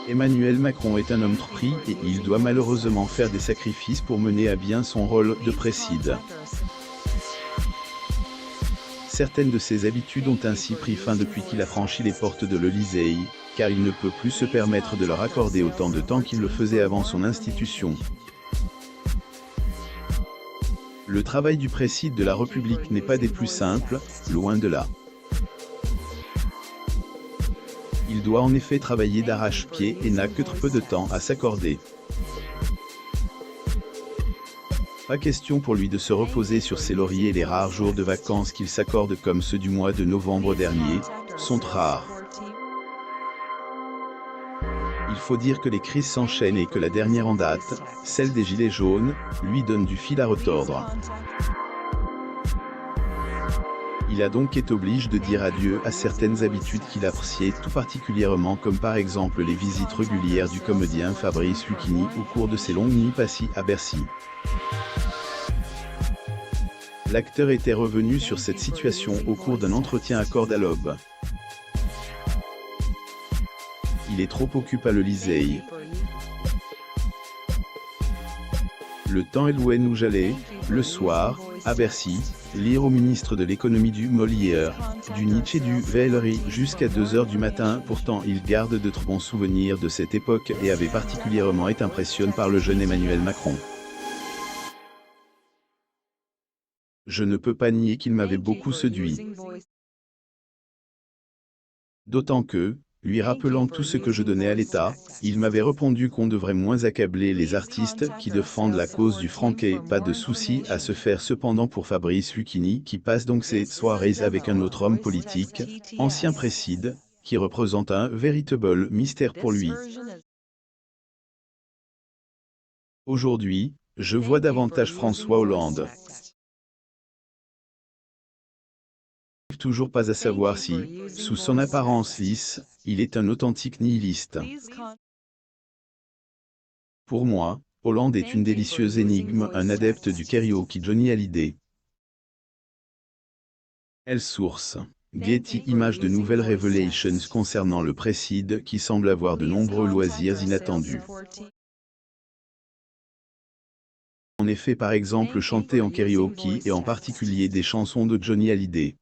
Emmanuel Macron est un homme pris et il doit malheureusement faire des sacrifices pour mener à bien son rôle de préside. Certaines de ses habitudes ont ainsi pris fin depuis qu'il a franchi les portes de l'Élysée, car il ne peut plus se permettre de leur accorder autant de temps qu'il le faisait avant son institution. Le travail du préside de la République n'est pas des plus simples, loin de là. Il doit en effet travailler d'arrache-pied et n'a que trop peu de temps à s'accorder. Pas question pour lui de se reposer sur ses lauriers et les rares jours de vacances qu'il s'accorde comme ceux du mois de novembre dernier, sont rares. Il faut dire que les crises s'enchaînent et que la dernière en date, celle des Gilets jaunes, lui donne du fil à retordre. Il a donc été obligé de dire adieu à certaines habitudes qu'il appréciait tout particulièrement, comme par exemple les visites régulières du comédien Fabrice Lucchini au cours de ses longues nuits passées à Bercy. L'acteur était revenu sur cette situation au cours d'un entretien à Corde à l'Aube. Il est trop occupé à l'Élysée. Le temps est loué où j'allais, le soir, à Bercy, lire au ministre de l'économie du Molière, du Nietzsche et du Valéry jusqu'à 2 h du matin. Pourtant il garde de très bons souvenirs de cette époque et avait particulièrement été impressionné par le jeune Emmanuel Macron. Je ne peux pas nier qu'il m'avait beaucoup séduit. D'autant que, lui rappelant tout ce que je donnais à l'État, il m'avait répondu qu'on devrait moins accabler les artistes qui défendent la cause du franc et pas de souci à se faire. Cependant pour Fabrice Lucchini qui passe donc ses soirées avec un autre homme politique, ancien préside, qui représente un véritable mystère pour lui. Aujourd'hui, je vois davantage François Hollande. Toujours pas à savoir si, sous son apparence lisse, il est un authentique nihiliste. Pour moi, Hollande est une délicieuse énigme, un adepte du karaoke Johnny Hallyday. Elle source. Getty Images de nouvelles révélations concernant le préside qui semble avoir de nombreux loisirs inattendus. En effet par exemple chanter en karaoke et en particulier des chansons de Johnny Hallyday.